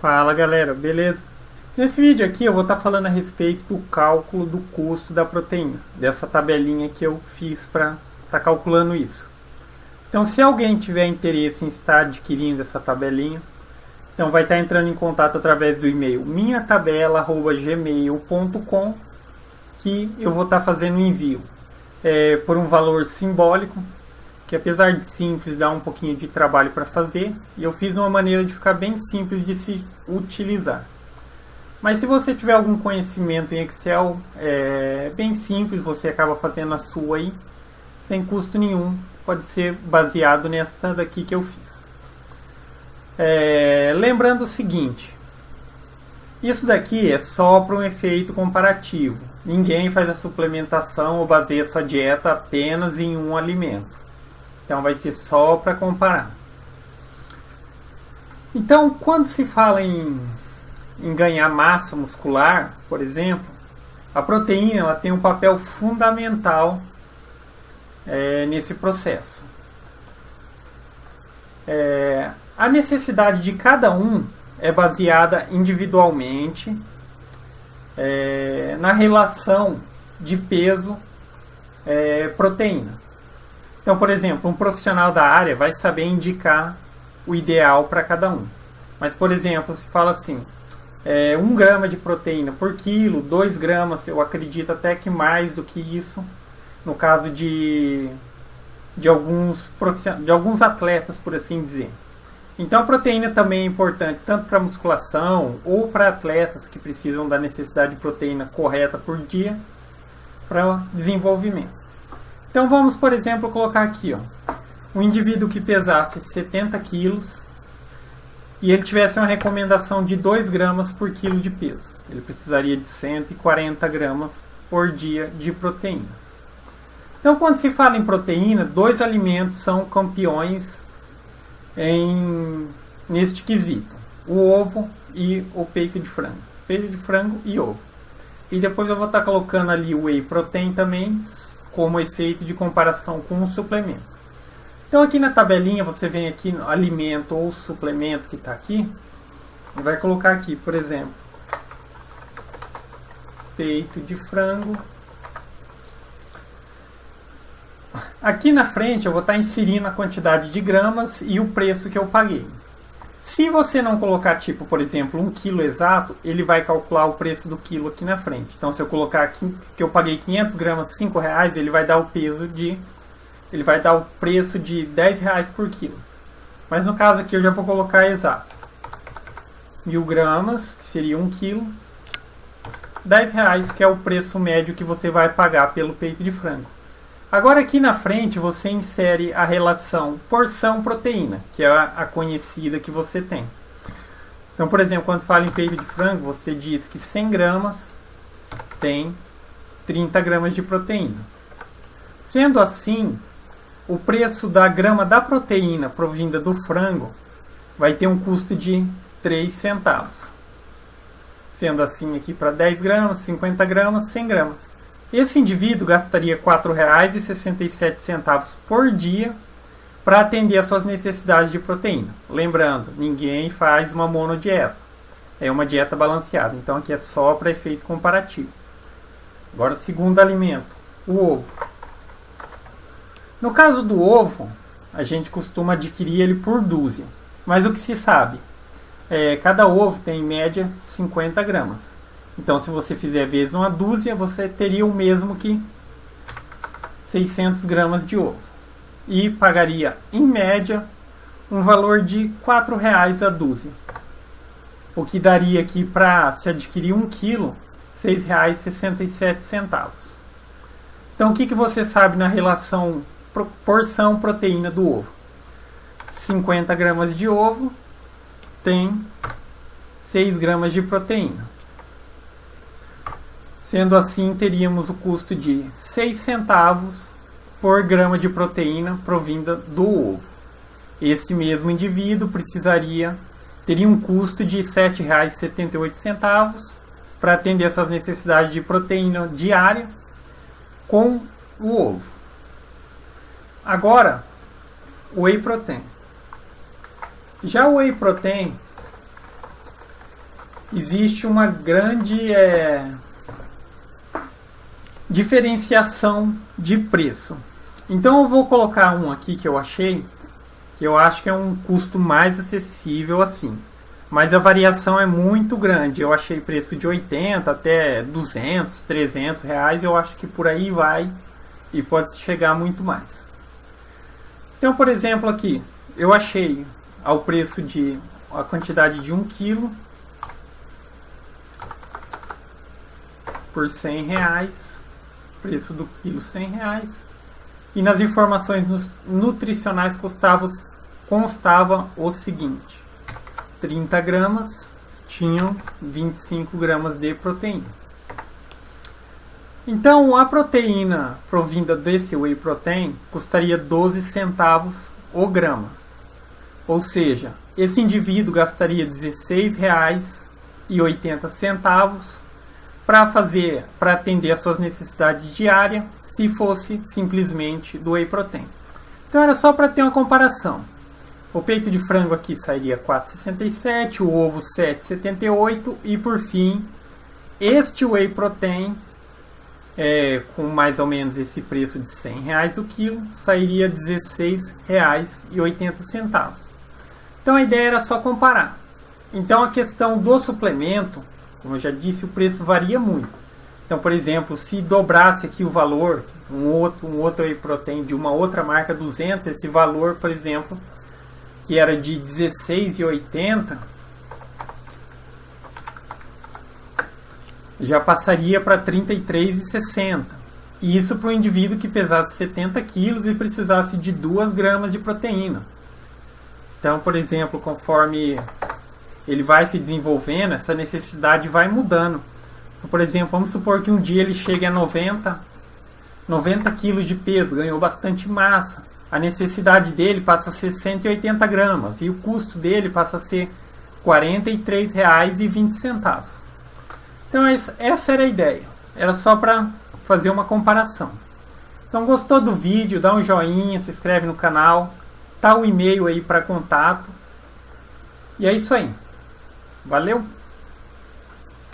Fala galera, beleza? Nesse vídeo aqui eu vou estar falando a respeito do cálculo do custo da proteína, dessa tabelinha que eu fiz para estar calculando isso. Então, se alguém tiver interesse em estar adquirindo essa tabelinha, então vai estar entrando em contato através do e-mail minhatabela@gmail.com, que eu vou estar fazendo o envio por um valor simbólico, que apesar de simples, dá um pouquinho de trabalho para fazer, e eu fiz de uma maneira de ficar bem simples de se utilizar. Mas se você tiver algum conhecimento em Excel, é bem simples, você acaba fazendo a sua aí, sem custo nenhum, pode ser baseado nessa daqui que eu fiz. Lembrando o seguinte, isso daqui é só para um efeito comparativo. Ninguém faz a suplementação ou baseia sua dieta apenas em um alimento. Então vai ser só para comparar. Então, quando se fala em ganhar massa muscular, por exemplo, a proteína ela tem um papel fundamental nesse processo. A necessidade de cada um é baseada individualmente na relação de peso-proteína. Então, por exemplo, um profissional da área vai saber indicar o ideal para cada um. Mas, por exemplo, se fala assim, 1 grama de proteína por quilo, 2 gramas, eu acredito até que mais do que isso, no caso de alguns atletas, por assim dizer. Então, a proteína também é importante, tanto para musculação ou para atletas que precisam da necessidade de proteína correta por dia para desenvolvimento. Então vamos, por exemplo, colocar aqui, um indivíduo que pesasse 70 quilos e ele tivesse uma recomendação de 2 gramas por quilo de peso. Ele precisaria de 140 gramas por dia de proteína. Então, quando se fala em proteína, 2 alimentos são campeões neste quesito: o ovo e o peito de frango. Peito de frango e ovo. E depois eu vou estar colocando ali o whey protein também, como efeito de comparação com o suplemento. Então aqui na tabelinha você vem aqui no alimento ou suplemento que está aqui, e vai colocar aqui, por exemplo, peito de frango. Aqui na frente eu vou estar inserindo a quantidade de gramas e o preço que eu paguei. Se você não colocar, tipo, por exemplo, 1 quilo exato, ele vai calcular o preço do quilo aqui na frente. Então, se eu colocar aqui que eu paguei 500 gramas, R$5, ele vai dar o preço de R$10 por quilo. Mas no caso aqui eu já vou colocar exato. 1000 gramas, que seria 1 quilo, R$10, que é o preço médio que você vai pagar pelo peito de frango. Agora aqui na frente você insere a relação porção-proteína, que é a conhecida que você tem. Então, por exemplo, quando se fala em peito de frango, você diz que 100 gramas tem 30 gramas de proteína. Sendo assim, o preço da grama da proteína provinda do frango vai ter um custo de 3 centavos. Sendo assim, aqui para 10 gramas, 50 gramas, 100 gramas. Esse indivíduo gastaria R$ 4,67 por dia para atender às suas necessidades de proteína. Lembrando, ninguém faz uma monodieta. É uma dieta balanceada. Então aqui é só para efeito comparativo. Agora o segundo alimento, o ovo. No caso do ovo, a gente costuma adquirir ele por dúzia. Mas o que se sabe? Cada ovo tem em média 50 gramas. Então, se você fizer vezes uma dúzia, você teria o mesmo que 600 gramas de ovo. E pagaria, em média, um valor de R$ 4,00 a dúzia. O que daria aqui, para se adquirir 1 quilo, R$ 6,67. Então, o que você sabe na relação porção-proteína do ovo? 50 gramas de ovo tem 6 gramas de proteína. Sendo assim, teríamos o custo de 6 centavos por grama de proteína provinda do ovo. Esse mesmo indivíduo teria um custo de R$ 7,78 para atender suas necessidades de proteína diária com o ovo. Agora, o whey protein. Já o whey protein, existe uma grande diferenciação de preço. Então eu vou colocar um aqui que eu achei, que eu acho que é um custo mais acessível assim. Mas a variação é muito grande. Eu achei preço de 80 até 200, 300 reais. Eu acho que por aí vai e pode chegar muito mais. Então, por exemplo, aqui eu achei ao preço de a quantidade de 1 kg por 100 reais. Preço do quilo 100 reais. E nas informações nutricionais constava o seguinte: 30 gramas tinham 25 gramas de proteína. Então a proteína provinda desse whey protein custaria 12 centavos o grama. Ou seja, esse indivíduo gastaria R$ 16,80 para atender às suas necessidades diárias, se fosse simplesmente do whey protein. Então era só para ter uma comparação. O peito de frango aqui sairia 4,67, o ovo 7,78 e por fim, este whey protein, com mais ou menos esse preço de 100 reais o quilo, sairia R$ 16,80. Então a ideia era só comparar. Então a questão do suplemento, como eu já disse, o preço varia muito. Então, por exemplo, se dobrasse aqui o valor, um outro whey protein de uma outra marca 200, esse valor, por exemplo, que era de 16,80, já passaria para 33,60. E isso para um indivíduo que pesasse 70 quilos e precisasse de 2 gramas de proteína. Então, por exemplo, conforme ele vai se desenvolvendo, essa necessidade vai mudando. Por exemplo, vamos supor que um dia ele chegue a 90 quilos de peso, ganhou bastante massa. A necessidade dele passa a ser 180 gramas e o custo dele passa a ser R$ 43,20. Então essa era a ideia. Era só para fazer uma comparação. Então gostou do vídeo? Dá um joinha, se inscreve no canal. Tá o e-mail aí para contato. E é isso aí. Valeu!